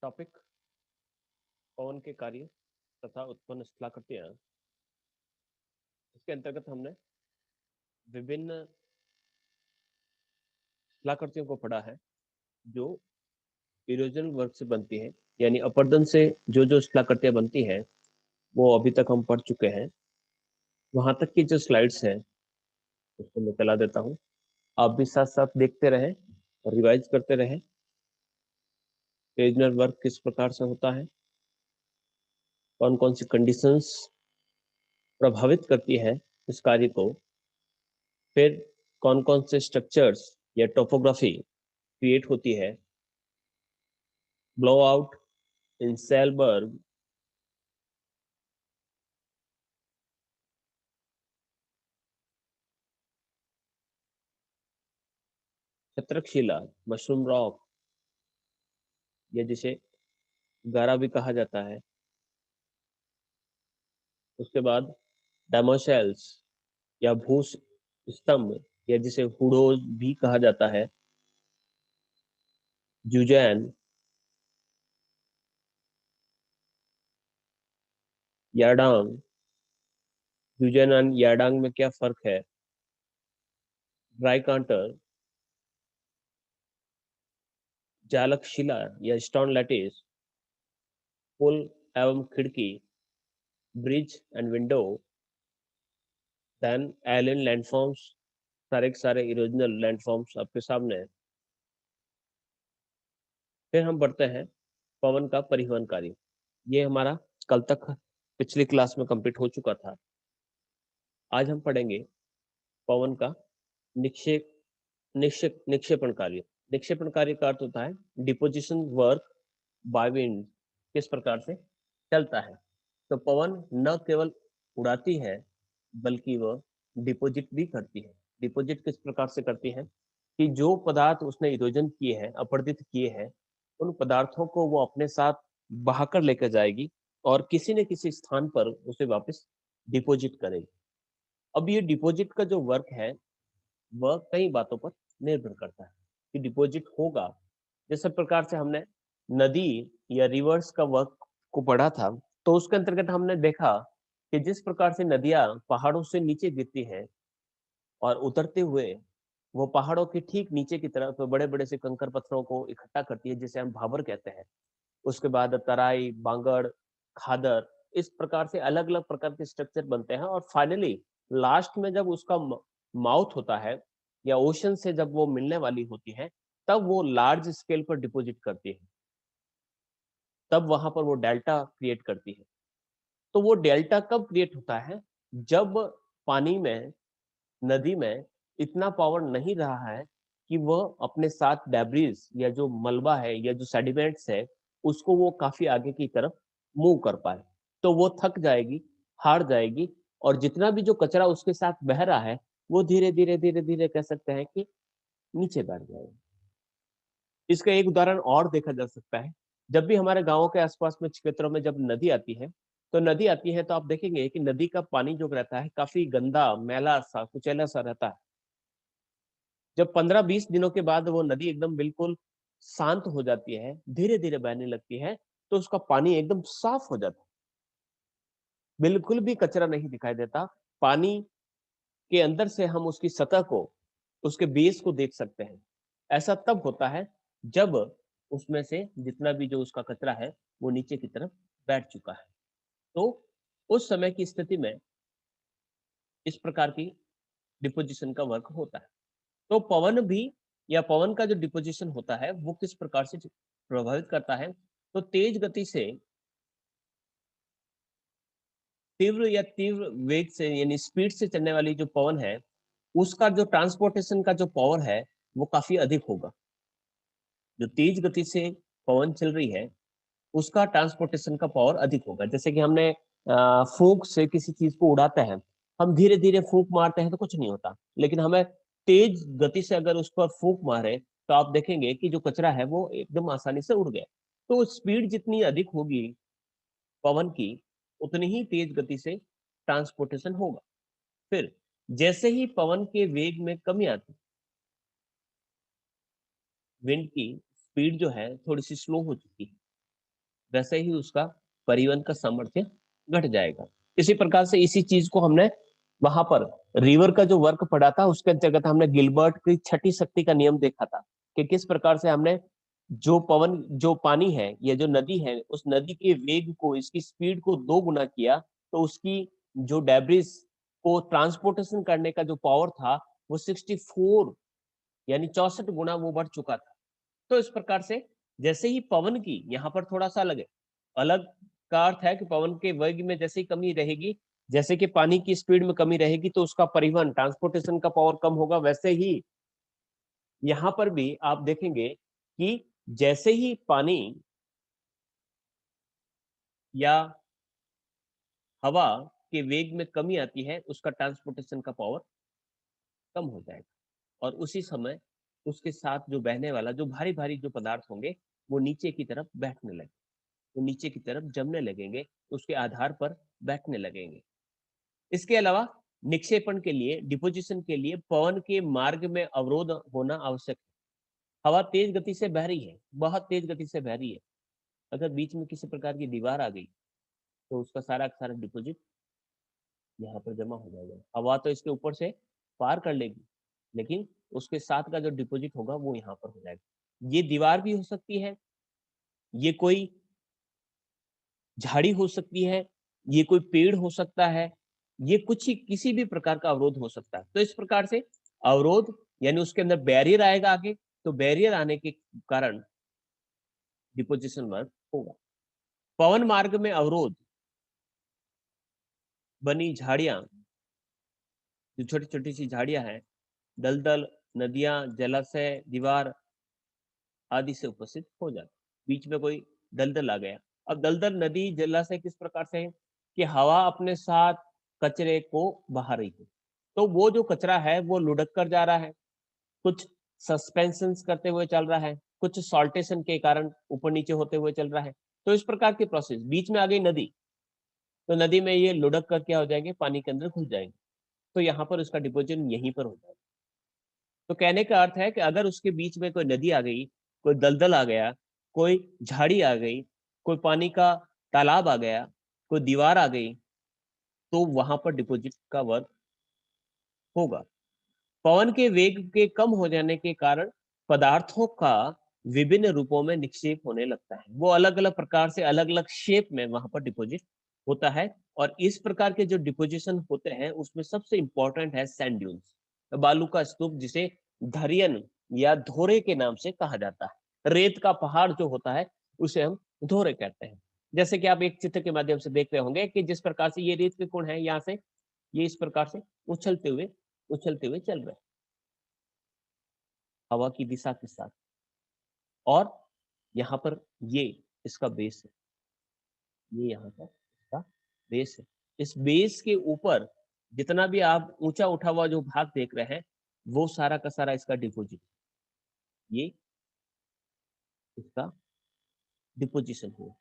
Topic पवन के कार्य तथा उत्पन्न स्थलाकृतियां। इसके अंतर्गत हमने विभिन्न स्थलाकृतियों को पढ़ा है जो इरोजन वर्क से बनती है, यानी अपरदन से जो जो स्थलाकृतियां बनती हैं वो अभी तक हम पढ़ चुके हैं। वहां तक की जो स्लाइड्स हैं उसको मैं चला देता हूँ। आप भी साथ साथ देखते रहें और रिवाइज करते रहें। इरोजनल वर्क किस प्रकार से होता है, कौन कौन सी कंडीशंस प्रभावित करती है इस कार्य को, फिर कौन कौन से स्ट्रक्चर्स या टोपोग्राफी क्रिएट होती है। ब्लो आउट इन सेलबर्ग, छत्रकशिला, मशरूम रॉक या जिसे गारा भी कहा जाता है। उसके बाद डेमोशेल्स या भूस स्तंभ या जिसे हुडोज भी कहा जाता है। जुजैन, यारडांग। जुजैन और यारडांग में क्या फर्क है। ड्राई कांटर, जालक शिला या स्टोन लैटिस, पुल एवं खिड़की, bridge and window, then aeolian landforms. सारे के सारे इरोजनल लैंडफॉर्म्स आपके सामने है। फिर हम बढ़ते हैं पवन का परिवहन कार्य। ये हमारा कल तक पिछली क्लास में कंप्लीट हो चुका था। आज हम पढ़ेंगे पवन का निक्षेप निक्षेपण कार्य। निक्षेपण कार्य का अर्थ होता है डिपोजिशन वर्क बाय विंड, किस प्रकार से चलता है। तो पवन न केवल उड़ाती है बल्कि वह डिपोजिट भी करती है। डिपोजिट किस प्रकार से करती है कि जो पदार्थ उसने इरोजन किए हैं, अपरदित किए हैं, उन पदार्थों को वो अपने साथ बहाकर लेकर जाएगी और किसी न किसी स्थान पर उसे वापस डिपोजिट करेगी। अब ये डिपोजिट का जो वर्क है वह कई बातों पर निर्भर करता है कि डिपॉजिट होगा। जैसे प्रकार से हमने नदी या रिवर्स का वर्क को पढ़ा था, तो उसके अंतर्गत हमने देखा कि जिस प्रकार से नदियां पहाड़ों से नीचे गिरती हैं और उतरते हुए वो पहाड़ों के ठीक नीचे की तरफ बड़े बड़े से कंकर पत्थरों को इकट्ठा करती है, जिसे हम भाबर कहते हैं। उसके बाद तराई, बांगड़, खादर, इस प्रकार से अलग अलग प्रकार के स्ट्रक्चर बनते हैं और फाइनली लास्ट में जब उसका माउथ होता है या ओशन से जब वो मिलने वाली होती है, तब वो लार्ज स्केल पर डिपॉजिट करती है। तब वहां पर वो डेल्टा क्रिएट करती है। तो वो डेल्टा कब क्रिएट होता है, जब पानी में, नदी में इतना पावर नहीं रहा है कि वह अपने साथ डेब्रिस या जो मलबा है या जो सेडिमेंट्स है उसको वो काफी आगे की तरफ मूव कर पाए। तो वो थक जाएगी, हार जाएगी, और जितना भी जो कचरा उसके साथ बह रहा है वो धीरे धीरे धीरे धीरे कह सकते हैं कि नीचे बैठ जाएगा। इसका एक उदाहरण और देखा जा सकता है। जब भी हमारे गांवों के आसपास में क्षेत्रों में जब नदी आती है, तो नदी आती है तो आप देखेंगे कि नदी का पानी जो रहता है काफी गंदा, मैला सा, कुचैला सा रहता है। जब 15-20 दिनों के बाद वो नदी एकदम बिल्कुल शांत हो जाती है, धीरे धीरे बहने लगती है, तो उसका पानी एकदम साफ हो जाता है। बिल्कुल भी कचरा नहीं दिखाई देता। पानी के अंदर से हम उसकी सतह को, उसके बेस को देख सकते हैं। ऐसा तब होता है जब उसमें से जितना भी जो उसका कचरा है वो नीचे की तरफ बैठ चुका है। तो उस समय की स्थिति में इस प्रकार की डिपोजिशन का वर्क होता है। तो पवन भी, या पवन का जो डिपोजिशन होता है वो किस प्रकार से प्रभावित करता है। तो तेज गति से, तीव्र वेग से यानी स्पीड से चलने वाली जो पवन है, उसका जो ट्रांसपोर्टेशन का जो पावर है वो काफी अधिक होगा। जो तेज गति से पवन चल रही है उसका ट्रांसपोर्टेशन का पावर अधिक होगा। जैसे कि हमने फूंक से किसी चीज को उड़ाते हैं, हम धीरे धीरे फूंक मारते हैं तो कुछ नहीं होता, लेकिन हमें तेज गति से अगर उस पर फूंक मारे तो आप देखेंगे कि जो कचरा है वो एकदम आसानी से उड़ गया। तो स्पीड जितनी अधिक होगी पवन की, उतनी ही तेज गति से ट्रांसपोर्टेशन होगा। फिर जैसे ही पवन के वेग में कमी आती, विंड की स्पीड जो है थोड़ी सी स्लो हो चुकी है, वैसे ही उसका परिवहन का सामर्थ्य घट जाएगा। इसी प्रकार से इसी चीज को हमने वहां पर रिवर का जो वर्क पढ़ा था उसके अंतर्गत हमने गिलबर्ट की छठी शक्ति का नियम देखा था कि किस प्रकार से हमने जो पानी है या जो नदी है उस नदी के वेग को, इसकी स्पीड को 2 गुना किया, तो उसकी जो डेब्रिस को ट्रांसपोर्टेशन करने का जो पावर था वो 64 यानी 64 गुना वो बढ़ चुका था। तो इस प्रकार से जैसे ही पवन की यहाँ पर थोड़ा सा अलग है, अलग का अर्थ है कि पवन के वेग में जैसे ही कमी रहेगी, जैसे कि पानी की स्पीड में कमी रहेगी तो उसका परिवहन ट्रांसपोर्टेशन का पावर कम होगा, वैसे ही यहां पर भी आप देखेंगे कि जैसे ही पानी या हवा के वेग में कमी आती है उसका ट्रांसपोर्टेशन का पावर कम हो जाएगा, और उसी समय उसके साथ जो बहने वाला जो भारी भारी जो पदार्थ होंगे वो नीचे की तरफ बैठने लगे, वो नीचे की तरफ जमने लगेंगे, उसके आधार पर बैठने लगेंगे। इसके अलावा निक्षेपण के लिए, डिपोजिशन के लिए पवन के मार्ग में अवरोध होना आवश्यक है। हवा तेज गति से बह रही है, बहुत तेज गति से बह रही है, अगर बीच में किसी प्रकार की दीवार आ गई तो उसका सारा का सारा डिपोजिट यहाँ पर जमा हो जाएगा। हवा तो इसके ऊपर से पार कर लेगी, लेकिन उसके साथ का जो डिपोजिट होगा वो यहाँ पर हो जाएगा। ये दीवार भी हो सकती है, ये कोई झाड़ी हो सकती है, ये कोई पेड़ हो सकता है, ये कुछ ही किसी भी प्रकार का अवरोध हो सकता है। तो इस प्रकार से अवरोध यानी उसके अंदर बैरियर आएगा आगे, तो बैरियर आने के कारण डिपोजिशन वर्क होगा। पवन मार्ग में अवरोध बनी झाड़ियां, जो छोटी छोटी सी झाड़ियां हैं, दलदल, नदियां, जलाशय, दीवार आदि से उपस्थित हो जाते। बीच में कोई दलदल आ गया। अब दलदल, नदी, जलाशय किस प्रकार से है कि हवा अपने साथ कचरे को बहा रही है, तो वो जो कचरा है वो लुढ़क कर जा रहा है, कुछ सस्पेंशन करते हुए चल रहा है, कुछ सॉल्टेशन के कारण ऊपर नीचे होते हुए चल रहा है। तो इस प्रकार की प्रोसेस, बीच में आ गई नदी, तो नदी में ये लुढ़क कर क्या हो जाएंगे, पानी के अंदर घुस जाएंगे, तो यहाँ पर उसका डिपोजिट यहीं पर हो जाएगा। तो कहने का अर्थ है कि अगर उसके बीच में कोई नदी आ गई, कोई दलदल आ गया, कोई झाड़ी आ गई, कोई पानी का तालाब आ गया, कोई दीवार आ गई, तो वहां पर डिपोजिट का वर्क होगा। पवन के वेग के कम हो जाने के कारण पदार्थों का विभिन्न रूपों में निक्षेप होने लगता है, वो अलग अलग प्रकार से अलग अलग शेप में वहां पर डिपोजिट होता है। और इस प्रकार के जो डिपोजिशन होते हैं उसमें सबसे इंपॉर्टेंट है सैंड ड्यून्स, बालू का स्तूप, जिसे धरियन या धोरे के नाम से कहा जाता है। रेत का पहाड़ जो होता है उसे हम धोरे कहते हैं। जैसे कि आप एक चित्र के माध्यम से देख रहे होंगे कि जिस प्रकार से ये रेत के गुण है, यहाँ से ये इस प्रकार से उछलते हुए चल रहे हैं हवा की दिशा के साथ। और यहाँ पर ये इसका बेस है, ये यहाँ पर इसका बेस है। इस बेस के ऊपर जितना भी आप ऊंचा उठा हुआ जो भाग देख रहे हैं वो सारा का सारा इसका डिपोजिट, ये इसका डिपोजिशन हुआ।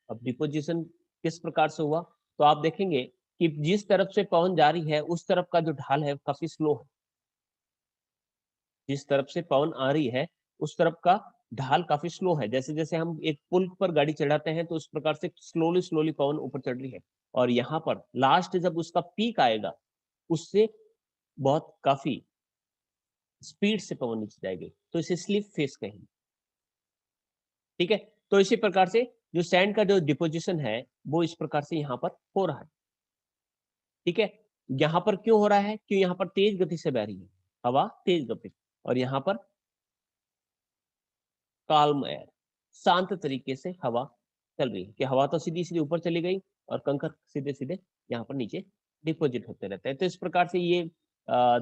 अब डिपोजिशन किस प्रकार से हुआ, तो आप देखेंगे कि जिस तरफ से पवन जारी है उस तरफ का जो ढाल है काफी स्लो है, जिस तरफ से पवन आ रही है उस तरफ का ढाल काफी स्लो है। जैसे जैसे हम एक पुल पर गाड़ी चढ़ाते हैं तो उस प्रकार से स्लोली स्लोली पवन ऊपर चढ़ रही है, और यहाँ पर लास्ट जब उसका पीक आएगा उससे बहुत काफी स्पीड से पवन नीचे जाएगी, तो इसे स्लिप फेस कहेंगे। ठीक है, तो इसी प्रकार से जो सैंड का जो डिपोजिशन है वो इस प्रकार से यहाँ पर हो रहा है। ठीक है, यहाँ पर क्यों हो रहा है, क्यों यहाँ पर तेज गति से बह रही है हवा, तेज गति, और यहाँ पर काल्म एयर, शांत तरीके से हवा चल रही है, कि हवा तो सीधी सीधी ऊपर चली गई और कंकर सीधे सीधे यहाँ पर नीचे डिपोजिट होते रहते हैं। तो इस प्रकार से ये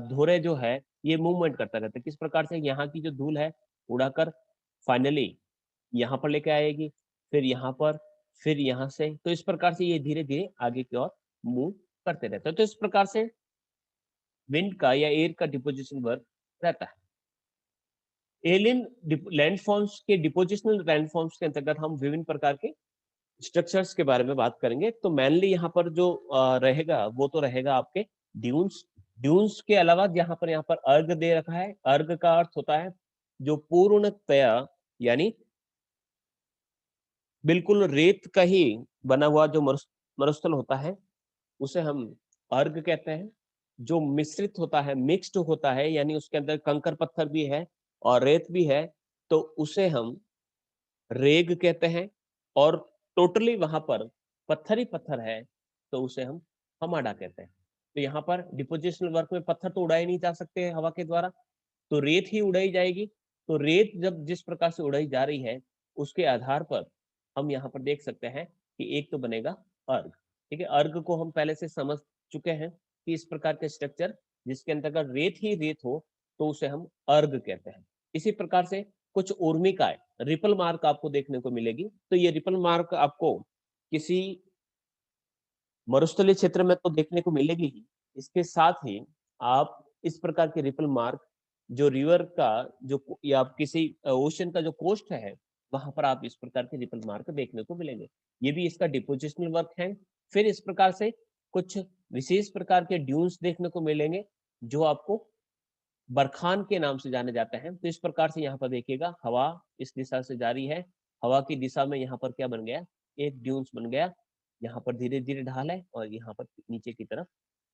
धुरे जो है ये मूवमेंट करता रहता है, किस प्रकार से यहाँ की जो धूल है उड़ाकर फाइनली यहाँ पर लेके आएगी, फिर यहाँ पर, फिर यहाँ से, तो इस प्रकार से ये धीरे धीरे आगे की ओर मूव करते रहते हैं। तो इस प्रकार से विंड का या एयर का डिपोजिशन वर्क रहता है। एलियन लैंडफॉर्म्स के डिपोजिशनल लैंडफॉर्म्स के अंतर्गत हम विभिन्न प्रकार के स्ट्रक्चर्स के बारे में बात करेंगे। तो मेनली यहाँ पर जो रहेगा वो तो रहेगा आपके ड्यून्स। ड्यून्स के अलावा यहाँ पर अर्ग दे रखा है। अर्ग का अर्थ होता है जो पूर्णतया यानी बिल्कुल रेत का ही बना हुआ जो मरुस्थल होता है उसे हम अर्ग कहते हैं। जो मिश्रित होता है, मिक्स्ड होता है, यानी उसके अंदर कंकर पत्थर भी है और रेत भी है, तो उसे हम रेग कहते हैं। और टोटली वहां पर पत्थर ही पत्थर है तो उसे हम हमाडा कहते हैं। तो यहाँ पर डिपोजिशनल वर्क में पत्थर तो उड़ाए नहीं जा सकते हवा के द्वारा, तो रेत ही उड़ाई जाएगी। तो रेत जब जिस प्रकार से उड़ाई जा रही है उसके आधार पर हम यहाँ पर देख सकते हैं कि एक तो बनेगा अर्ग। ठीक है, अर्ग को हम पहले से समझ चुके हैं कि इस प्रकार के स्ट्रक्चर जिसके अंतर्गत रेत ही रेत हो तो उसे हम अर्ग कहते हैं। इसी प्रकार से कुछ ऊर्मिकाएं रिपल मार्क आपको देखने को मिलेगी। तो ये रिपल मार्क आपको किसी मरुस्थलीय क्षेत्र में तो देखने को मिलेगी ही, इसके साथ ही आप इस प्रकार के रिपल मार्क जो रिवर का जो या किसी ओशन का जो कोस्ट है वहां पर आप इस प्रकार के रिपल मार्क देखने को मिलेंगे। ये भी इसका डिपोजिशनल वर्क है। फिर इस प्रकार से कुछ विशेष प्रकार के ड्यून्स देखने को मिलेंगे जो आपको बरखान के नाम से जाने जाते हैं। तो इस प्रकार से यहाँ पर देखिएगा हवा इस दिशा से जारी है, हवा की दिशा में यहाँ पर क्या बन गया, एक ड्यून्स बन गया। यहाँ पर धीरे धीरे ढाल है और यहाँ पर नीचे की तरफ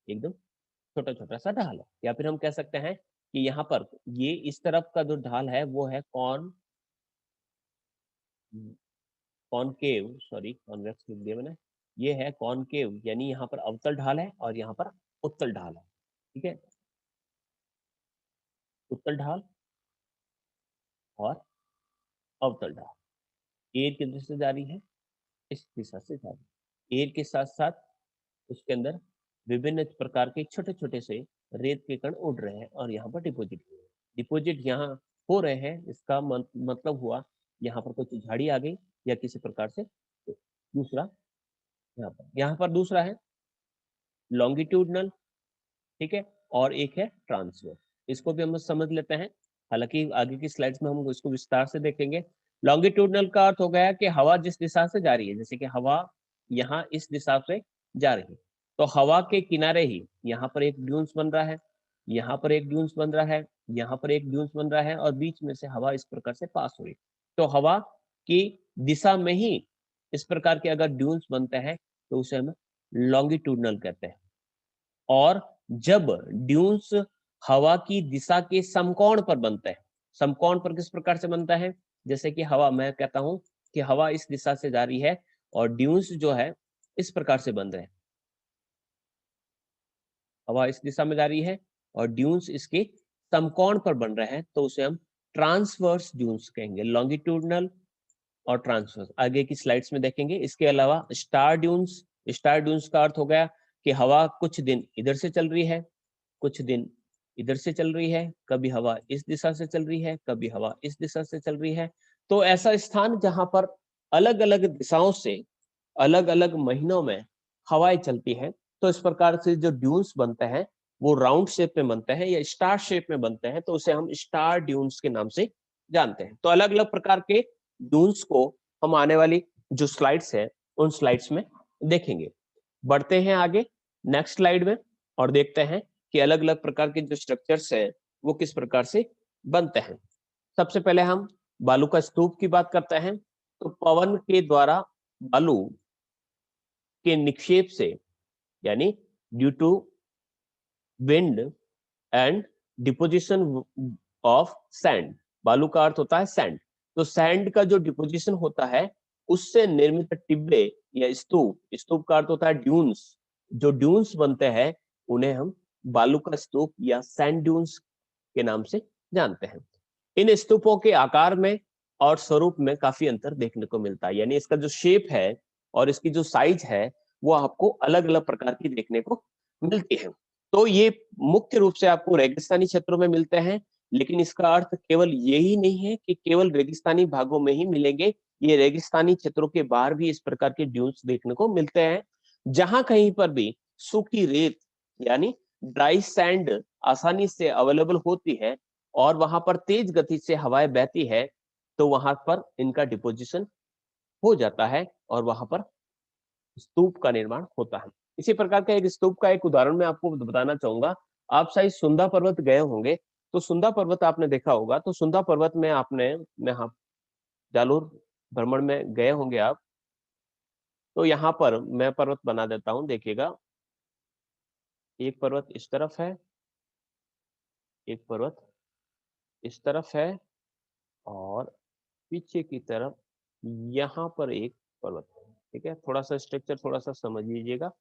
एकदम छोटा छोटा सा ढाल है। या फिर हम कह सकते हैं कि यहाँ पर ये इस तरफ का जो ढाल है वो है कॉनकेव, सॉरी कॉन्वेक्स लिख दिया मैंने, ये है कॉनकेव, यानी यहाँ पर अवतल ढाल है और यहाँ पर उत्तल ढाल है। ठीक है, उत्तल ढाल और अवतल ढाल एयर की दिशा से जारी है, इस दिशा से जारी। एयर के साथ साथ उसके अंदर विभिन्न प्रकार के छोटे छोटे से रेत के कण उड़ रहे हैं और यहाँ पर डिपोजिट हो रहे हैं। डिपोजिट यहाँ हो रहे हैं, इसका मतलब हुआ यहाँ पर कुछ झाड़ी आ गई या किसी प्रकार से। दूसरा यहाँ पर दूसरा है लॉन्गिट्यूडनल, ठीक है, और एक है ट्रांसवर्स। इसको भी हम समझ लेते हैं, हालांकि आगे की स्लाइड्स में हम इसको विस्तार से देखेंगे। लॉन्गिट्यूडनल का अर्थ हो गया कि हवा जिस दिशा से जा रही है, जैसे कि हवा यहाँ इस दिशा से जा रही है तो हवा के किनारे ही यहाँ पर एक ड्यून्स बन रहा है, यहाँ पर एक ड्यून्स बन रहा है, यहाँ पर एक ड्यून्स बन रहा है और बीच में से हवा इस प्रकार से पास हो रही। तो हवा की दिशा में ही इस प्रकार के अगर ड्यून्स बनते हैं तो उसे हम लॉन्गिट्यूडनल कहते हैं। और जब ड्यून्स हवा की दिशा के समकोण पर बनते हैं, समकोण पर किस प्रकार से बनता है, जैसे कि हवा, मैं कहता हूं कि हवा इस दिशा से जा रही है और ड्यून्स जो है इस प्रकार से बन रहे हैं, हवा इस दिशा में जा रही है और ड्यून्स इसके समकोण पर बन रहे हैं तो उसे हम ट्रांसवर्स ड्यून्स कहेंगे। लॉन्गिट्यूडनल और ट्रांसवर्स आगे की स्लाइड्स में देखेंगे। इसके अलावा स्टार ड्यून्स, स्टार ड्यून्स का अर्थ हो गया कि हवा कुछ दिन इधर से चल रही है, कुछ दिन इधर से चल रही है, कभी हवा इस दिशा से चल रही है, कभी हवा इस दिशा से चल रही है। तो ऐसा स्थान जहां पर अलग अलग दिशाओं से अलग अलग महीनों में हवाएं चलती हैं तो इस प्रकार से जो ड्यून्स बनते हैं वो राउंड शेप में बनते हैं या स्टार शेप में बनते हैं, तो उसे हम स्टार ड्यून्स के नाम से जानते हैं। तो अलग अलग प्रकार के ड्यून्स को हम आने वाली जो स्लाइड्स है उन स्लाइड्स में देखेंगे। बढ़ते हैं आगे नेक्स्ट स्लाइड में और देखते हैं कि अलग अलग प्रकार के जो स्ट्रक्चर्स हैं वो किस प्रकार से बनते हैं। सबसे पहले हम बालू का स्तूप की बात करते हैं। तो पवन के द्वारा बालू के निक्षेप से, यानी due to wind and deposition of sand, बालू का अर्थ होता है सैंड, तो सैंड का जो डिपोजिशन होता है उससे निर्मित टिब्बे या स्तूप, स्तूप का अर्थ होता है ड्यून्स, जो ड्यून्स बनते हैं उन्हें हम बालू का स्तूप या सैंड ड्यून्स के नाम से जानते हैं। इन स्तूपों के आकार में और स्वरूप में काफी अंतर देखने को मिलता है, यानी इसका जो शेप है और इसकी जो साइज है वो आपको अलग अलग प्रकार की देखने को मिलती है। तो ये मुख्य रूप से आपको रेगिस्तानी क्षेत्रों में मिलते हैं, लेकिन इसका अर्थ केवल यही नहीं है कि केवल रेगिस्तानी भागों में ही मिलेंगे, ये रेगिस्तानी क्षेत्रों के बाहर भी इस प्रकार के ड्यून्स देखने को मिलते हैं। जहां कहीं पर भी सूखी रेत यानी ड्राई सैंड आसानी से अवेलेबल होती है और वहां पर तेज गति से हवाएं बहती है तो वहां पर इनका डिपोजिशन हो जाता है और वहां पर स्तूप का निर्माण होता है। इसी प्रकार का एक स्तूप का एक उदाहरण मैं आपको बताना चाहूंगा। आप शायद सुंदा पर्वत गए होंगे, तो सुंदा पर्वत आपने देखा होगा, तो सुंदा पर्वत में आपने, मैं हाँ जालोर भ्रमण में गए होंगे आप, तो यहाँ पर मैं पर्वत बना देता हूँ, देखिएगा। एक पर्वत इस तरफ है, एक पर्वत इस तरफ है, और पीछे की तरफ यहाँ पर एक पर्वत है। ठीक है, थोड़ा सा स्ट्रक्चर थोड़ा सा समझ लीजिएगा।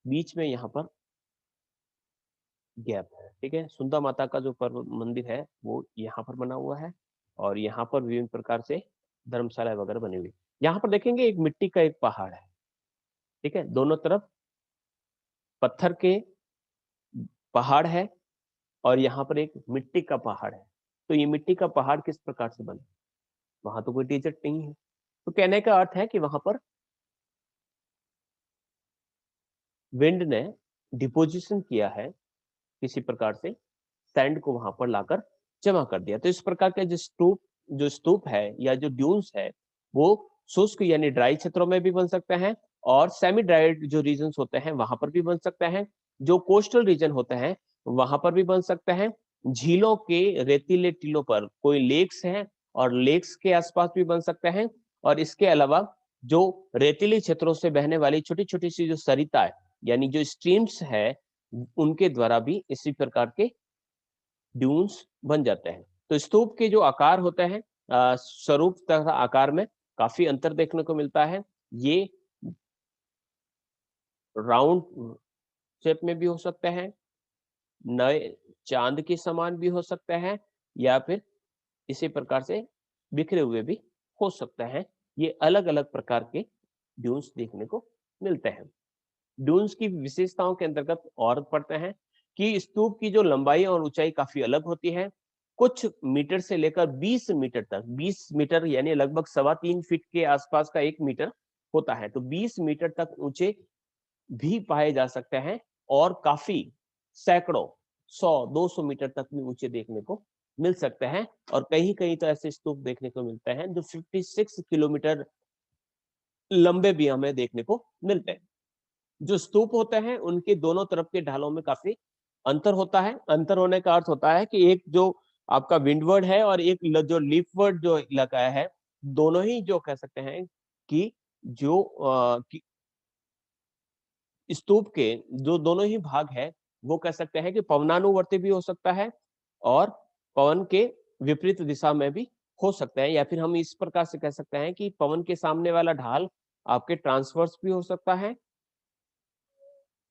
बीच में यहाँ पर गैप है। ठीक है, सुंदर माता का जो पर्वत मंदिर है वो यहाँ पर बना हुआ है, और यहाँ पर विभिन्न प्रकार से धर्मशाला वगैरह बनी हुई। यहाँ पर देखेंगे एक मिट्टी का एक पहाड़ है। ठीक है, दोनों तरफ पत्थर के पहाड़ है, और यहाँ पर एक मिट्टी का पहाड़ है। तो ये मिट्टी का पहाड़ किस प्रकार से बना? वहां तो कोई टीचर नहीं है। तो कहने का अर्थ है कि वहां पर विंड ने डिपोजिशन किया है, किसी प्रकार से सैंड को वहां पर लाकर जमा कर दिया। तो इस प्रकार के जो स्तूप है या जो ड्यून्स है, वो शुष्क यानी ड्राई क्षेत्रों में भी बन सकते हैं, और सेमी ड्राइड जो रीजन होते हैं वहां पर भी बन सकते हैं। जो कोस्टल रीजन होते हैं वहां पर भी बन सकते हैं। झीलों के रेतीले टीलों पर कोई लेक्स हैं, और लेक्स के आसपास भी बन सकते हैं। और इसके अलावा जो रेतीले क्षेत्रों से बहने वाली छोटी छोटी सी जो सरिता है, यानी जो स्ट्रीम्स है, उनके द्वारा भी इसी प्रकार के ड्यून्स बन जाते हैं। तो स्तूप के जो आकार होते हैं, स्वरूप तथा आकार में काफी अंतर देखने को मिलता है। ये राउंड शेप में भी हो सकते हैं, नए चांद के समान भी हो सकते हैं, या फिर इसी प्रकार से बिखरे हुए भी हो सकते हैं। ये अलग अलग प्रकार के ड्यून्स देखने को मिलते हैं। ड्यून्स की विशेषताओं के अंतर्गत और पढ़ते हैं कि स्तूप की जो लंबाई और ऊंचाई काफी अलग होती है। कुछ मीटर से लेकर 20 मीटर तक, 20 मीटर यानी लगभग 3.25 फीट के आसपास का 1 मीटर होता है। तो 20 मीटर तक ऊंचे भी पाए जा सकते हैं, और काफी सैकड़ों 100-200 मीटर तक भी ऊंचे देखने को मिल सकते हैं। और कहीं कहीं तो ऐसे स्तूप देखने को मिलते हैं जो 56 किलोमीटर लंबे भी हमें देखने को मिलते हैं। जो स्तूप होते हैं उनके दोनों तरफ के ढालों में काफी अंतर होता है। अंतर होने का अर्थ होता है कि एक जो आपका विंडवर्ड है, और एक जो लीफवर्ड जो इलाका है, दोनों ही जो कह सकते हैं कि जो स्तूप के जो दोनों ही भाग है, वो कह सकते हैं कि पवनानुवर्ती भी हो सकता है, और पवन के विपरीत दिशा में भी हो सकता है। या फिर हम इस प्रकार से कह सकते हैं कि पवन के सामने वाला ढाल आपके ट्रांसवर्स भी हो सकता है,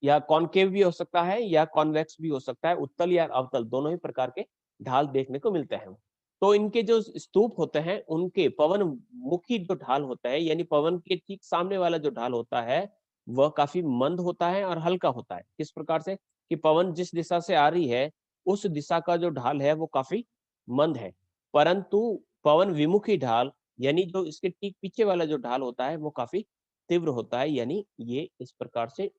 या कॉनकेव भी हो सकता है, या कॉन्वेक्स भी हो सकता है। उत्तल या अवतल दोनों ही प्रकार के ढाल देखने को मिलते हैं। तो इनके जो स्तूप होते हैं उनके पवन मुखी जो ढाल होता है, यानी पवन के ठीक सामने वाला जो ढाल होता है, वह काफी मंद होता है और हल्का होता है। किस प्रकार से कि पवन जिस दिशा से आ रही है, उस दिशा का जो ढाल है वो काफी मंद है, परंतु पवन विमुखी ढाल यानी जो इसके ठीक पीछे वाला जो ढाल होता है वो काफी तीव्र होता है। यानी ये इस प्रकार से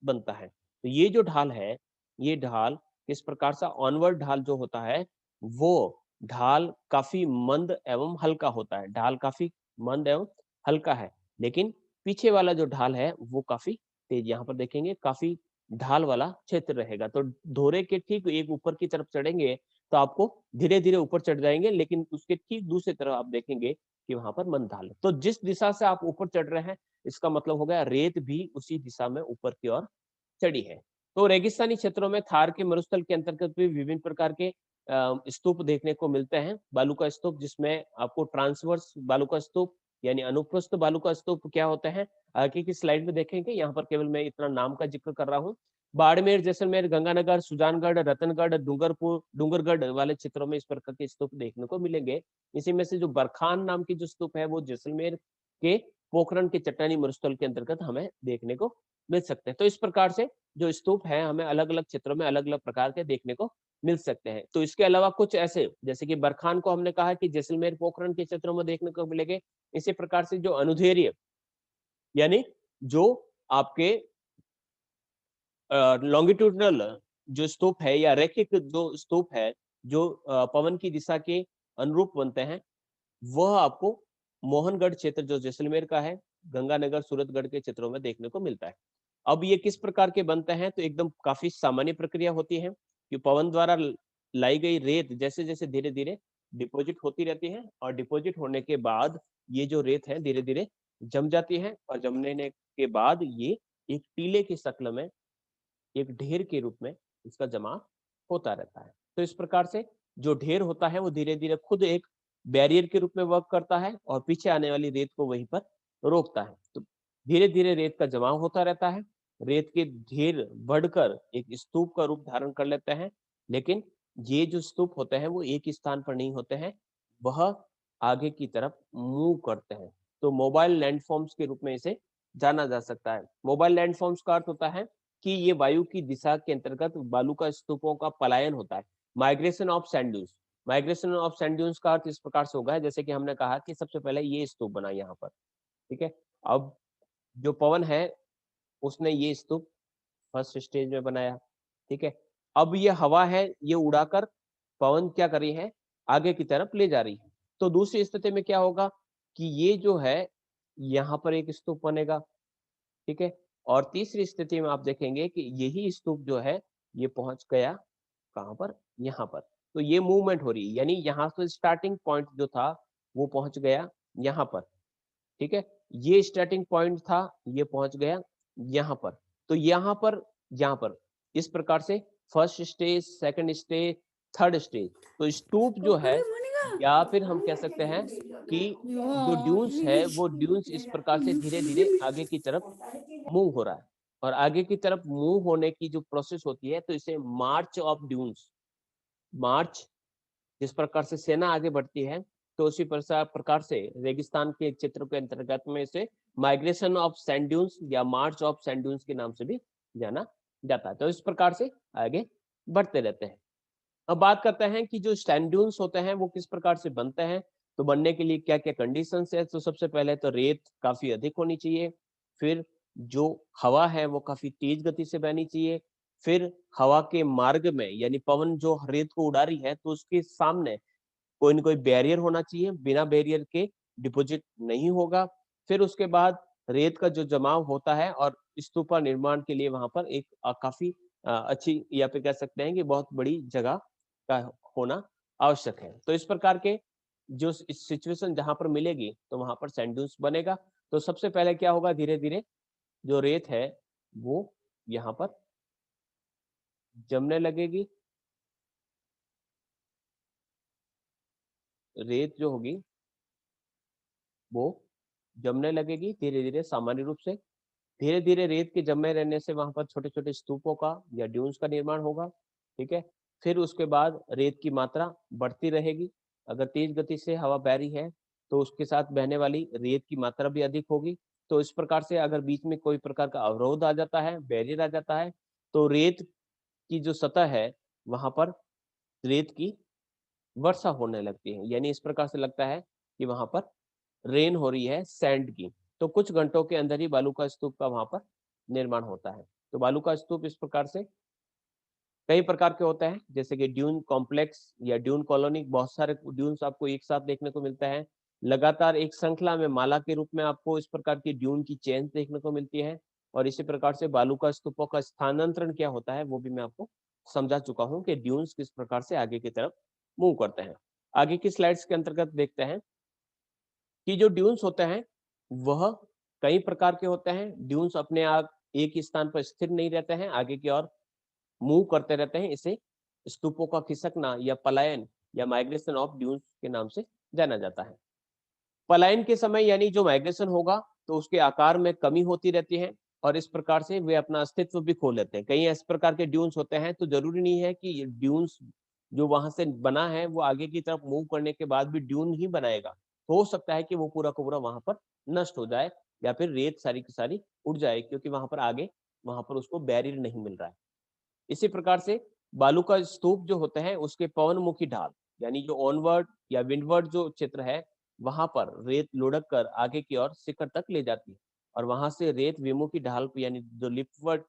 बनता है। तो ये जो ढाल है, ये ढाल किस प्रकार से ऑनवर्ड ढाल जो होता है, वो ढाल काफी मंद एवं हल्का होता है। ढाल काफी मंद एवं हल्का है, लेकिन पीछे वाला जो ढाल है वो काफी तेज। यहाँ पर देखेंगे काफी ढाल वाला क्षेत्र रहेगा। तो धोरे के ठीक एक ऊपर की तरफ चढ़ेंगे तो आपको धीरे धीरे ऊपर चढ़ जाएंगे, लेकिन उसके ठीक दूसरी तरफ आप देखेंगे कि वहां पर मंद ढाल है। तो जिस दिशा से आप ऊपर चढ़ रहे हैं, इसका मतलब हो गया रेत भी उसी दिशा में ऊपर की ओर चढ़ी है। तो रेगिस्तानी क्षेत्रों में थार के मरुस्थल के अंतर्गत भी विभिन्न प्रकार के स्तूप देखने को मिलते हैं। बालू का स्तूप, जिसमें आपको ट्रांसवर्स बालू का स्तूप यानी अनुप्रस्थ बालू का स्तूप क्या होते हैं, आगे की स्लाइड में देखेंगे। यहाँ पर केवल मैं इतना नाम का जिक्र कर रहा हूँ। बाड़मेर, जैसलमेर, गंगानगर, सुजानगढ़, रतनगढ़, डूंगरपुर, डूंगरगढ़ वाले क्षेत्रों में इस प्रकार के स्तूप देखने को मिलेंगे। इसी में से जो बरखान नाम की जो स्तूप है, वो जैसलमेर के पोखरण के चट्टानी मरुस्थल के अंतर्गत हमें देखने को मिल सकते हैं। तो इस प्रकार से जो स्तूप है हमें अलग अलग क्षेत्रों में अलग अलग प्रकार के देखने को मिल सकते हैं। तो इसके अलावा कुछ ऐसे, जैसे कि बरखान को हमने कहा कि जैसलमेर पोखरण के क्षेत्रों में देखने को मिलेंगे। इसी प्रकार से जो अनुधेर्य यानी जो आपके लॉन्गिट्यूडनल जो स्तूप है, या रैखिक जो स्तूप है, जो पवन की दिशा के अनुरूप बनते हैं, वह आपको मोहनगढ़ क्षेत्र जो जैसलमेर का है, गंगानगर, सूरतगढ़ के क्षेत्रों में देखने को मिलता है। अब ये किस प्रकार के बनते हैं, तो एकदम काफी सामान्य प्रक्रिया होती है कि पवन द्वारा लाई गई रेत जैसे जैसे धीरे धीरे डिपॉजिट होती रहती है, और डिपॉजिट होने के बाद ये जो रेत है धीरे धीरे जम जाती है और जमने के बाद ये एक टीले की शक्ल में, एक ढेर के रूप में इसका जमा होता रहता है। तो इस प्रकार से जो ढेर होता है वो धीरे धीरे खुद एक बैरियर के रूप में वर्क करता है और पीछे आने वाली रेत को वहीं पर रोकता है। तो धीरे धीरे रेत का जमाव होता रहता है, रेत के ढेर बढ़कर एक स्तूप का रूप धारण कर लेते हैं। लेकिन ये जो स्तूप होते हैं वो एक स्थान पर नहीं होते हैं, वह आगे की तरफ मूव करते हैं। तो मोबाइल लैंडफॉर्म्स के रूप में इसे जाना जा सकता है। मोबाइल लैंडफॉर्म्स का अर्थ होता है कि ये वायु की दिशा के अंतर्गत बालू का स्तूपों का पलायन होता है। Migration of sand dunes, migration of sand dunes का अर्थ इस प्रकार से होगा, जैसे कि हमने कहा कि सबसे पहले ये स्तूप बना यहाँ पर, ठीक है। अब जो पवन है उसने ये स्तूप फर्स्ट स्टेज में बनाया, ठीक है। अब ये हवा है, ये उड़ाकर पवन क्या कर रही है, आगे की तरफ ले जा रही है। तो दूसरी स्थिति में क्या होगा कि ये जो है यहाँ पर एक स्तूप बनेगा, ठीक है। और तीसरी स्थिति में आप देखेंगे कि यही स्तूप जो है ये पहुंच गया कहाँ पर, यहाँ पर। तो ये मूवमेंट हो रही है, यानी यहाँ से स्टार्टिंग पॉइंट जो था वो पहुंच गया यहाँ पर, ठीक है। ये स्टार्टिंग पॉइंट था, ये पहुंच गया यहाँ पर। तो यहाँ पर इस प्रकार से first stage, second stage, third stage. तो स्तूप जो है, या फिर हम कह सकते हैं कि जो ड्यून्स है वो ड्यून्स इस प्रकार से धीरे धीरे आगे की तरफ मूव हो रहा है। और आगे की तरफ मूव होने की जो प्रोसेस होती है तो इसे मार्च ऑफ ड्यून्स, मार्च, जिस प्रकार से सेना आगे बढ़ती है तो उसी प्रकार से रेगिस्तान के क्षेत्र के अंतर्गत में इसे माइग्रेशन ऑफ सैंड ड्यून्स या मार्च ऑफ सैंड ड्यून्स के नाम से भी जाना जाता है। तो इस प्रकार से आगे बढ़ते रहते हैं। अब बात करते हैं कि जो सैंड ड्यून्स होते हैं वो किस प्रकार से बनते हैं, तो बनने के लिए क्या क्या कंडीशंस है। तो सबसे पहले तो रेत काफी अधिक होनी चाहिए, फिर जो हवा है वो काफी तेज गति से बहनी चाहिए, फिर हवा के मार्ग में यानी पवन जो रेत को उड़ा रही है तो उसके सामने कोई न कोई बैरियर होना चाहिए, बिना बैरियर के डिपॉजिट नहीं होगा। फिर उसके बाद रेत का जो जमाव होता है और स्तूपा निर्माण के लिए वहां पर एक काफी अच्छी, या फिर कह सकते हैं कि बहुत बड़ी जगह का होना आवश्यक है। तो इस प्रकार के जो सिचुएशन जहां पर मिलेगी तो वहां पर सैंड ड्यून्स बनेगा। तो सबसे पहले क्या होगा, धीरे धीरे जो रेत है वो यहाँ पर जमने लगेगी। रेत जो होगी वो जमने लगेगी धीरे धीरे, सामान्य रूप से। धीरे धीरे रेत के जमे रहने से वहां पर छोटे छोटे स्तूपों का या ड्यून्स का निर्माण होगा, ठीक है। फिर उसके बाद रेत की मात्रा बढ़ती रहेगी। अगर तेज गति से हवा बह रही है तो उसके साथ बहने वाली रेत की मात्रा भी अधिक होगी। तो इस प्रकार से अगर बीच में कोई प्रकार का अवरोध आ जाता है, बैरियर आ जाता है, तो रेत की जो सतह है वहां पर रेत की वर्षा होने लगती है। यानी इस प्रकार से लगता है कि वहां पर रेन हो रही है सैंड की। तो कुछ घंटों के अंदर ही बालू का स्तूप का वहां पर निर्माण होता है। तो बालू का स्तूप इस प्रकार से कई प्रकार के होते हैं, जैसे कि ड्यून कॉम्प्लेक्स या ड्यून कॉलोनी। बहुत सारे ड्यून्स आपको एक साथ देखने को मिलता है, लगातार एक श्रृंखला में माला के रूप में आपको इस प्रकार की ड्यून की चेन देखने को मिलती है। और इसी प्रकार से बालू का स्तूपों का स्थानांतरण क्या होता है वो भी मैं आपको समझा चुका हूँ कि ड्यून्स किस प्रकार से आगे की तरफ मूव करते हैं। आगे की स्लाइड्स के अंतर्गत देखते हैं कि जो ड्यून्स होते हैं वह कई प्रकार के होते हैं। ड्यून्स अपने आप एक ही स्थान पर स्थिर नहीं रहते हैं, आगे की ओर मूव करते रहते हैं। इसे स्तूपों का खिसकना या पलायन या माइग्रेशन ऑफ ड्यून्स के नाम से जाना जाता है। पलायन के समय यानी जो माइग्रेशन होगा तो उसके आकार में कमी होती रहती है और इस प्रकार से वे अपना अस्तित्व भी खो लेते हैं। कई इस प्रकार के ड्यून्स होते हैं, तो जरूरी नहीं है कि ये ड्यून्स जो वहां से बना है वो आगे की तरफ मूव करने के बाद भी ड्यून ही बनाएगा। तो हो सकता है कि वो पूरा का पूरा वहां पर नष्ट हो जाए या फिर रेत सारी की सारी उड़ जाए, क्योंकि वहां पर आगे वहां पर उसको बैरियर नहीं मिल रहा है। इसी प्रकार से बालू का स्तूप जो होते हैं उसके पवनमुखी ढाल यानी जो ऑनवर्ड या विंडवर्ड जो क्षेत्र है वहां पर रेत लुढ़क कर आगे की ओर शिखर तक ले जाती है और वहां से रेत विमुखी ढाल पे यानी जो लिपवर्ड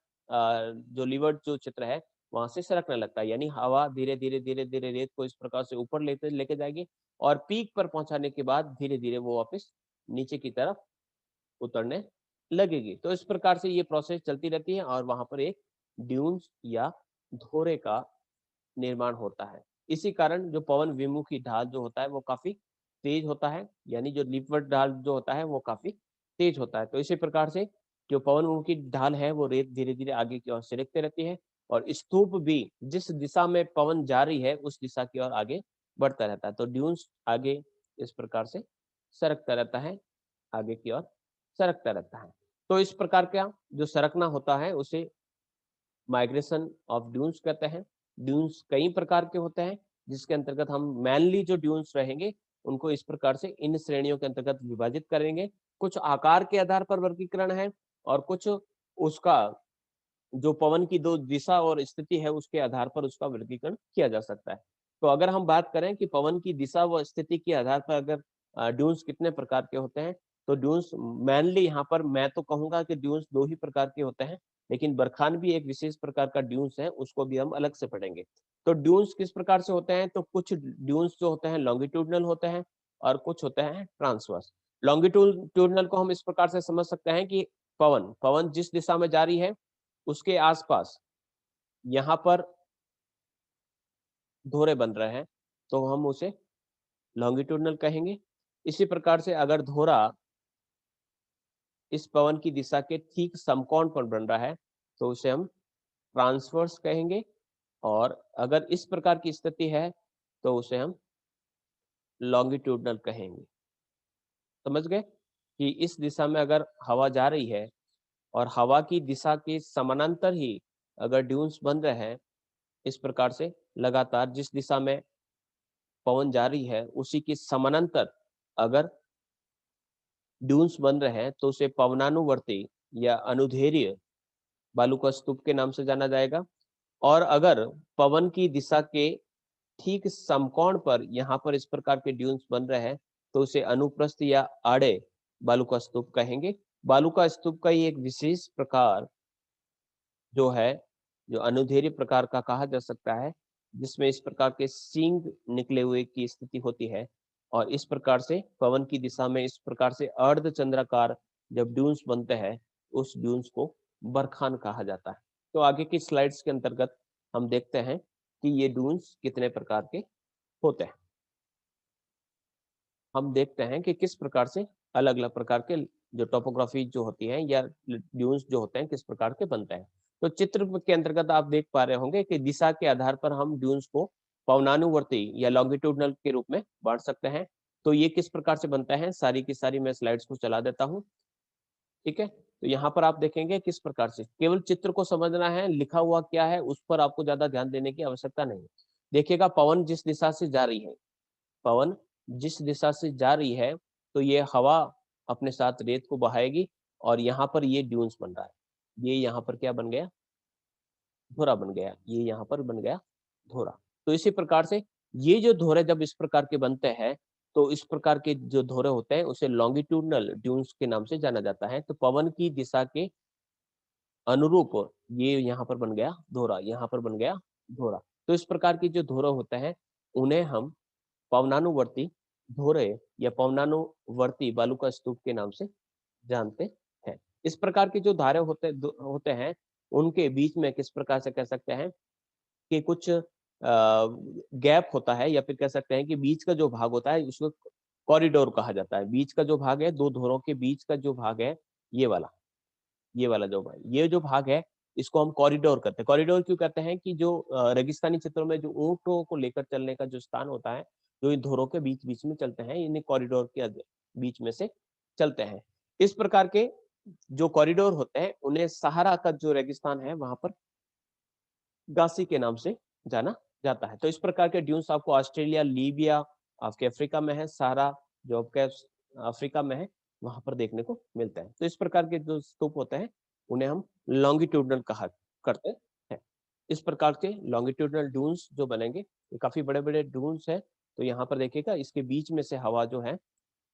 जो लीवर्ड जो क्षेत्र है वहां से सरकने लगता है। यानी हवा धीरे धीरे धीरे धीरे रेत को इस प्रकार से ऊपर लेके जाएगी और पीक पर पहुंचाने के बाद धीरे धीरे वो वापस नीचे की तरफ उतरने लगेगी। तो इस प्रकार से ये प्रोसेस चलती रहती है और वहां पर एक ड्यून्स या धोरे का निर्माण होता है। इसी कारण जो पवन विमुखी ढाल जो होता है वो काफी तेज होता है, यानी जो लीफवर्ड ढाल जो होता है वो काफी तेज होता है। तो इसी प्रकार से जो पवन की ढाल है वो रेत धीरे धीरे आगे की ओर सरकते रहती है, और स्तूप भी जिस दिशा में पवन जारी है उस दिशा की ओर आगे बढ़ता रहता है। तो ड्यून्स आगे इस प्रकार से सरकता रहता है, आगे की ओर सरकता रहता है। तो इस प्रकार का जो सरकना होता है उसे माइग्रेशन ऑफ ड्यून्स कहते हैं। ड्यून्स कई प्रकार के होते हैं, जिसके अंतर्गत हम मेनली जो ड्यून्स रहेंगे उनको इस प्रकार से इन श्रेणियों के अंतर्गत विभाजित करेंगे। कुछ आकार के आधार पर वर्गीकरण है, और कुछ उसका जो पवन की दो दिशा और स्थिति है उसके आधार पर उसका वर्गीकरण किया जा सकता है। तो अगर हम बात करें कि पवन की दिशा व स्थिति के आधार पर अगर ड्यून्स कितने प्रकार के होते हैं, तो ड्यून्स मेनली यहाँ पर मैं तो कहूंगा कि ड्यून्स दो ही प्रकार के होते हैं, लेकिन बरखान भी एक विशेष प्रकार का ड्यून्स है, उसको भी हम अलग से पढ़ेंगे। तो ड्यून्स किस प्रकार से होते हैं, तो कुछ ड्यून्स जो होते हैं लॉन्गिट्यूडनल होते हैं और कुछ होते हैं ट्रांसवर्स। लॉन्गिट्यूडनल को हम इस प्रकार से समझ सकते हैं कि पवन पवन जिस दिशा में जारी है उसके आसपास यहाँ पर धोरे बन रहे हैं, तो हम उसे लॉन्गिट्यूडनल कहेंगे। इसी प्रकार से अगर धोरा इस पवन की दिशा के ठीक समकोण पर बन रहा है तो उसे हम ट्रांसवर्स कहेंगे, और अगर इस प्रकार की स्थिति है तो उसे हम लॉन्गिट्यूडनल कहेंगे। समझ गए कि इस दिशा में अगर हवा जा रही है और हवा की दिशा के समानांतर ही अगर ड्यून्स बन रहे हैं, इस प्रकार से लगातार जिस दिशा में पवन जारी है उसी के समानांतर अगर ड्यून्स बन रहे हैं तो उसे पवनानुवर्ती या अनुदैर्ध्य बालू का स्तूप के नाम से जाना जाएगा। और अगर पवन की दिशा के ठीक समकोण पर यहाँ पर इस प्रकार के ड्यून्स बन रहे हैं तो उसे अनुप्रस्थ या आड़े बालू का स्तूप कहेंगे। बालू का स्तूप का ही एक विशेष प्रकार जो है, जो अनुदैर्ध्य प्रकार का कहा जा सकता है, जिसमें इस प्रकार के सींग निकले हुए की स्थिति होती है, और इस प्रकार से पवन की दिशा में इस प्रकार से अर्धचंद्राकार जब ड्यून्स बनते हैं उस ड्यून्स को बरखान कहा जाता है। तो आगे की स्लाइड्स के अंतर्गत हम देखते हैं कि ये ड्यून्स कितने प्रकार के होते हैं। हम देखते हैं कि किस प्रकार से अलग अलग प्रकार के जो टोपोग्राफी जो होती है या ड्यून्स जो होते हैं किस प्रकार के बनते हैं। तो चित्र के अंतर्गत आप देख पा रहे होंगे कि दिशा के आधार पर हम ड्यून्स को पवनानुवर्ती या लॉन्गिट्यूडनल के रूप में बांट सकते हैं। तो ये किस प्रकार से बनता है, सारी की सारी मैं स्लाइड्स को चला देता हूँ। ठीक है, तो यहाँ पर आप देखेंगे किस प्रकार से, केवल चित्र को समझना है, लिखा हुआ क्या है उस पर आपको ज्यादा ध्यान देने की आवश्यकता नहीं है। देखिएगा पवन जिस दिशा से जा रही है, पवन जिस दिशा से जा रही है तो ये हवा अपने साथ रेत को बहाएगी, और यहाँ पर ये ड्यून्स बन रहा है। ये यहाँ पर क्या बन गया, धोरा बन गया। ये यहाँ पर बन गया धोरा। तो इसी प्रकार से ये जो धोरे जब इस प्रकार के बनते हैं तो इस प्रकार के जो धोरे होते हैं उसे लॉन्गिट्यूडनल ड्यून्स के नाम से जाना जाता है। तो पवन की दिशा के अनुरूप ये यहाँ पर बन गया धोरा, यहाँ पर बन गया धोरा। तो इस प्रकार की जो धोरे होते हैं उन्हें हम पवनानुवर्ती धोरे या पवनानुवर्ती बालू का स्तूप के नाम से जानते हैं। इस प्रकार के जो धारे होते हैं उनके बीच में किस प्रकार से कह सकते हैं कि कुछ गैप होता है, या फिर कह सकते हैं कि बीच का जो भाग होता है उसको कॉरिडोर कहा जाता है। बीच का जो भाग है, दो धोरों के बीच का जो भाग है, ये वाला जो भाग, ये जो भाग है इसको हम कॉरिडोर कहते हैं। कॉरिडोर क्यों कहते हैं कि जो रेगिस्तानी क्षेत्रों में जो ऊंटों को लेकर चलने का जो स्थान होता है, जो इन धोरों के बीच बीच में चलते हैं, इन्हें कॉरिडोर के बीच में से चलते हैं। इस प्रकार के जो कॉरिडोर होते हैं उन्हें सहारा का जो रेगिस्तान है वहां पर गासी के नाम से जाना जाता है। तो इस प्रकार के ड्यून्स आपको ऑस्ट्रेलिया, लीबिया आपके अफ्रीका में है, सहारा जो आपके अफ्रीका में है वहां पर देखने को मिलते हैं। तो इस प्रकार के जो स्तूप होते हैं उन्हें हम लॉन्गिट्यूडनल कहा करते हैं। इस प्रकार के लॉन्गिट्यूडनल ड्यून्स जो बनेंगे ये काफी बड़े बड़े ड्यून्स है। तो यहाँ पर देखिएगा इसके बीच में से हवा जो है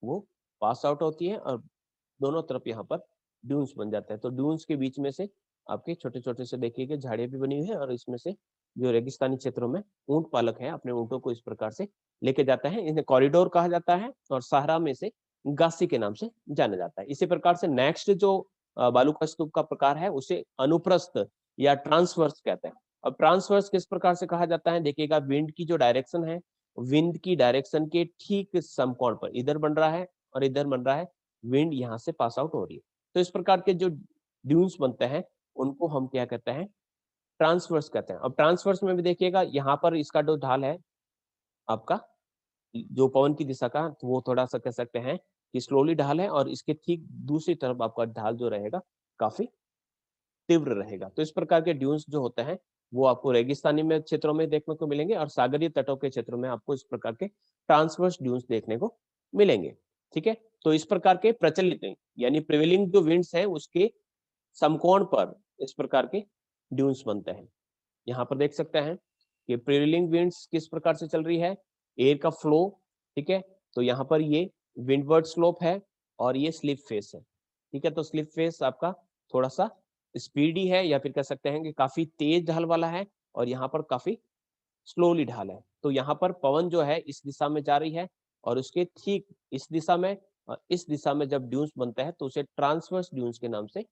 वो पास आउट होती है, और दोनों तरफ यहाँ पर ड्यून्स बन जाते हैं। तो ड्यून्स के बीच में से आपके छोटे छोटे से देखिएगा झाड़ियां भी बनी हुई है, और इसमें से जो रेगिस्तानी क्षेत्रों में ऊंट पालक है अपने ऊंटों को इस प्रकार से लेके जाता है। इन्हें कॉरिडोर कहा जाता है, और सहारा में से गासी के नाम से जाना जाता है। इसी प्रकार से नेक्स्ट जो बालू का स्तूप का प्रकार है उसे अनुप्रस्थ या ट्रांसवर्स कहते हैं। अब ट्रांसवर्स किस प्रकार से कहा जाता है, देखिएगा विंड की जो डायरेक्शन है विंड की डायरेक्शन के ठीक समकोण पर, इधर बन रहा है और इधर बन रहा है, विंड यहाँ से पास आउट हो रही है। तो इस प्रकार के जो ड्यून्स बनते हैं उनको हम क्या कहते हैं, ट्रांसवर्स कहते हैं। अब ट्रांसवर्स में भी देखिएगा यहाँ पर इसका जो ढाल है आपका, जो पवन की दिशा का, तो वो थोड़ा सा कह सकते हैं कि स्लोली ढाल है, और इसके ठीक दूसरी तरफ आपका ढाल जो रहेगा काफी तीव्र रहेगा। तो इस प्रकार के ड्यून्स जो होते हैं वो आपको रेगिस्तानी में क्षेत्रों में देखने को मिलेंगे, और सागरीय तटों के क्षेत्रों में आपको इस प्रकार के ट्रांसवर्स ड्यून्स देखने को मिलेंगे। ठीक है, तो इस प्रकार के प्रचलित यानी प्रिवेलिंग जो विंड्स है उसके समकोण पर इस प्रकार के ड्यून्स बनते हैं। यहाँ पर देख सकते हैं कि प्रिवेलिंग विंड्स किस प्रकार से चल रही है, एयर का फ्लो। ठीक है, तो यहाँ पर ये विंडवर्ड स्लोप है और ये स्लिप फेस है। ठीक है, तो स्लिप फेस आपका थोड़ा सा स्पीडी है, या फिर कह सकते हैं कि काफी तेज ढाल वाला है, और यहाँ पर काफी स्लोली ढाल है। तो यहाँ पर पवन जो है इस दिशा में जा रही है, और उसके ठीक इस दिशा में और इस दिशा में जब ड्यून्स बनता है तो उसे ट्रांसवर्स ड्यून्स के नाम से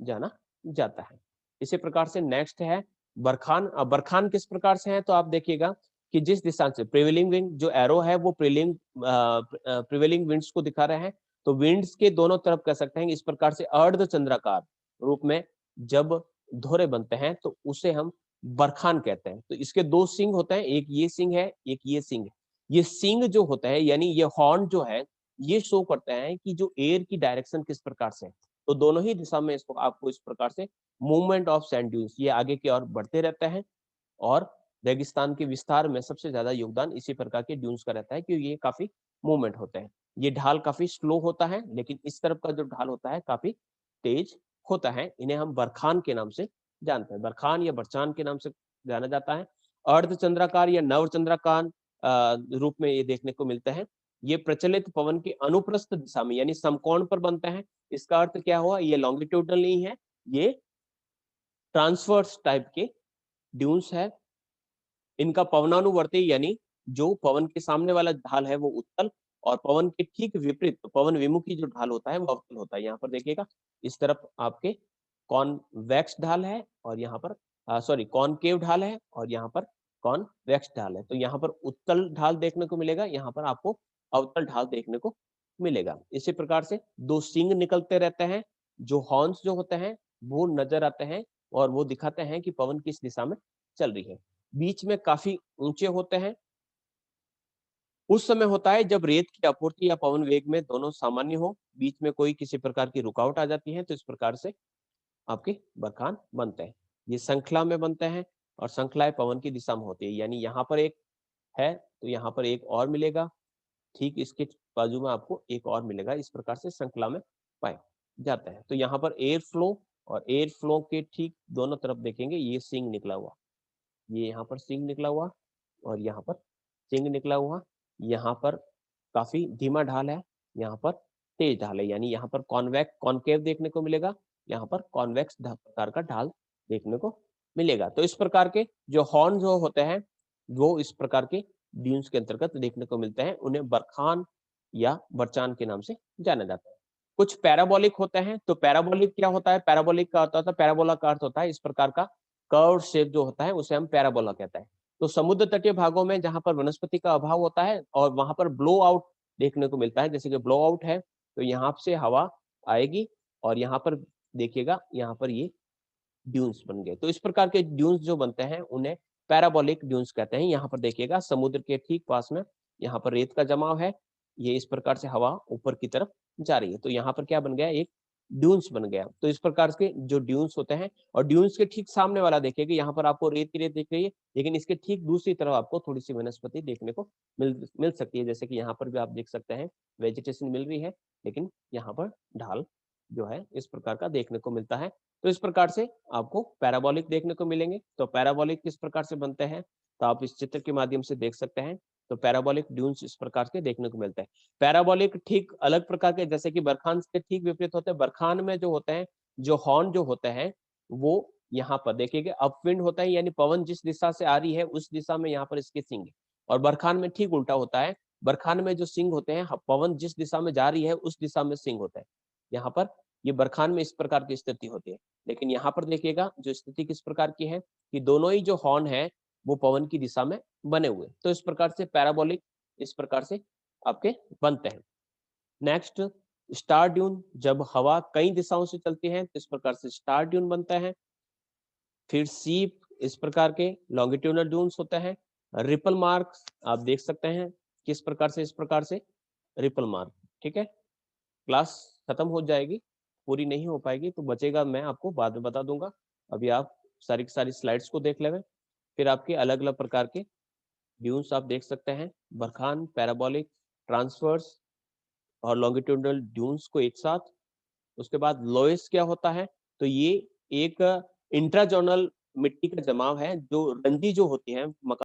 जाना जाता है। इसी प्रकार से नेक्स्ट है बरखान। बरखान किस प्रकार से है, तो आप देखिएगा कि जिस दिशा से प्रिवेलिंग विंड, जो एरो है वो प्रिवेलिंग विंड्स को दिखा रहे हैं, तो विंड्स के दोनों तरफ कह सकते हैं इस प्रकार से अर्धचंद्राकार रूप में जब धोरे बनते हैं तो उसे हम बरखान कहते हैं। तो इसके दो सिंग होते हैं, एक ये सिंग है, एक ये सिंग है। ये सिंग जो होता है यानी ये हॉर्न जो है, ये शो करता है कि जो एयर की डायरेक्शन किस प्रकार से है। तो दोनों ही दिशा में इसको आपको इस प्रकार से मूवमेंट ऑफ सैंड ड्यून्स ये आगे की ओर बढ़ते रहते हैं, और रेगिस्तान के विस्तार में सबसे ज्यादा योगदान इसी प्रकार के ड्यून्स का रहता है, क्योंकि ये काफी मूवमेंट होते हैं। ये ढाल काफी स्लो होता है, लेकिन इस तरफ का जो ढाल होता है काफी तेज होता है। इन्हें हम बरखान के नाम से जानते हैं, बरखान या बरचान के नाम से जाना जाता है। अर्धचंद्राकार या नवचंद्राकार रूप में ये देखने को मिलते हैं। ये प्रचलित पवन की अनुप्रस्थ दिशा में यानी समकोण पर बनते हैं। इसका अर्थ क्या हुआ, ये लॉन्गिट्यूडनल नहीं है, ये ट्रांसवर्स टाइप के ड्यून्स है। इनका पवनानुवर्ती यानी जो पवन के सामने वाला ढाल है वो उत्तल, और पवन के ठीक विपरीत पवन विमुखी जो ढाल होता है वो अवतल होता है। यहाँ पर देखिएगा इस तरफ आपके कॉन्वेक्स ढाल है, और यहाँ पर सॉरी कॉनकेव ढाल है, और यहाँ पर कॉन्वेक्स ढाल है। तो यहाँ पर उत्तल ढाल देखने को मिलेगा, यहाँ पर आपको अवतल ढाल देखने को मिलेगा। इसी प्रकार से दो सिंग निकलते रहते हैं, जो हॉर्न्स जो होते हैं वो नजर आते हैं, और वो दिखाते हैं कि पवन किस दिशा में चल रही है। बीच में काफी ऊंचे होते हैं। उस समय होता है जब रेत की आपूर्ति या पवन वेग में दोनों सामान्य हो, बीच में कोई किसी प्रकार की रुकावट आ जाती है, तो इस प्रकार से आपके बरखान बनते हैं। ये श्रृंखला में बनते हैं, और श्रृंखलाएं पवन की दिशा में होती है, यानी यहाँ पर एक है तो यहाँ पर एक और मिलेगा, ठीक इसके बाजू में आपको एक और मिलेगा। इस प्रकार से श्रृंखला में पाए जाते हैं। तो यहाँ पर एयर फ्लो, और एयर फ्लो के ठीक दोनों तरफ देखेंगे ये सिंग निकला हुआ, ये यहाँ पर सिंग निकला हुआ, और यहाँ पर सिंग निकला हुआ। यहाँ पर काफी धीमा ढाल है, यहाँ पर तेज ढाल है, यानी यहाँ पर कॉनकेव देखने को मिलेगा, यहाँ पर कॉन्वेक्स प्रकार का ढाल देखने को मिलेगा। तो इस प्रकार के जो हॉर्न जो होते हैं वो इस प्रकार के ड्यून्स के अंतर्गत देखने को मिलते हैं। उन्हें बरखान या बरचान के नाम से जाना जाता है। कुछ पैराबोलिक होते हैं। तो पैराबोलिक क्या होता है, पैराबोलिक का अर्थ होता है, पैराबोला का अर्थ होता है इस प्रकार का कर्व शेप जो होता है उसे हम पैराबोला कहते हैं। तो समुद्र तटीय भागों में जहां पर वनस्पति का अभाव होता है और वहां पर ब्लो आउट देखने को मिलता है, जैसे कि ब्लो आउट है तो यहाँ से हवा आएगी, और यहाँ पर देखिएगा यहाँ पर ये ड्यून्स बन गए। तो इस प्रकार के ड्यून्स जो बनते हैं उन्हें पैराबोलिक ड्यून्स कहते हैं। यहाँ पर देखिएगा समुद्र के ठीक पास में यहाँ पर रेत का जमाव है, ये इस प्रकार से हवा ऊपर की तरफ जा रही है, तो यहाँ पर क्या बन गया, एक ड्यून्स बन गया। तो इस प्रकार के जो ड्यून्स होते हैं, और ड्यून्स के ठीक सामने वाला देखिएगा यहाँ पर आपको रेत की रेत दिख रही है, लेकिन इसके ठीक दूसरी तरफ आपको थोड़ी सी वनस्पति देखने को मिल सकती है, जैसे कि यहाँ पर भी आप देख सकते हैं वेजिटेशन मिल रही है, लेकिन यहाँ पर ढाल जो है इस प्रकार का देखने को मिलता है। तो इस प्रकार से आपको पैराबोलिक देखने को मिलेंगे। तो पैराबोलिक किस प्रकार से बनते हैं, तो आप इस चित्र के माध्यम से देख सकते हैं। तो पैराबोलिक ड्यून्स इस प्रकार के देखने को मिलते हैं। पैराबोलिक ठीक अलग प्रकार के, जैसे कि बरखान से ठीक विपरीत होते हैं। बरखान में जो होते हैं, जो हॉर्न जो होते हैं वो यहाँ पर देखिए अपविंड होता है, यानी पवन जिस दिशा से आ रही है उस दिशा में यहाँ पर इसके सिंग है। और बरखान में ठीक उल्टा होता है, बरखान में जो सिंग होते हैं, पवन जिस दिशा में जा रही है उस दिशा में सिंग होता है। यहाँ पर ये बरखान में इस प्रकार की स्थिति होती है। लेकिन यहाँ पर देखिएगा जो स्थिति किस प्रकार की है कि दोनों ही जो हॉर्न है वो पवन की दिशा में बने हुए। तो इस प्रकार से पैराबोलिक इस प्रकार से आपके बनते हैं। नेक्स्ट स्टार ड्यून, जब हवा कई दिशाओं से चलती है तो इस प्रकार से स्टार ड्यून बनता है। फिर सीप, इस प्रकार के लॉन्गिट्यूडनल ड्यून्स होते हैं। रिपल मार्क्स आप देख सकते हैं किस प्रकार से, इस प्रकार से रिपल मार्क। ठीक है, क्लास खत्म हो जाएगी, पूरी नहीं हो पाएगी तो बचेगा, मैं आपको बाद में बता दूंगा। अभी आप सारी की सारी स्लाइड्स को देख लेंगे। फिर आपके अलग अलग प्रकार के ड्यून्स आप देख सकते हैं, बरखान, पैराबोलिक, ट्रांसवर्स और लॉन्गिट्यूडनल ड्यून्स को एक साथ। उसके बाद लोएस क्या होता है, तो ये एक इंट्राजोनल मिट्टी का जमाव है जो रंजी जो होती है मकान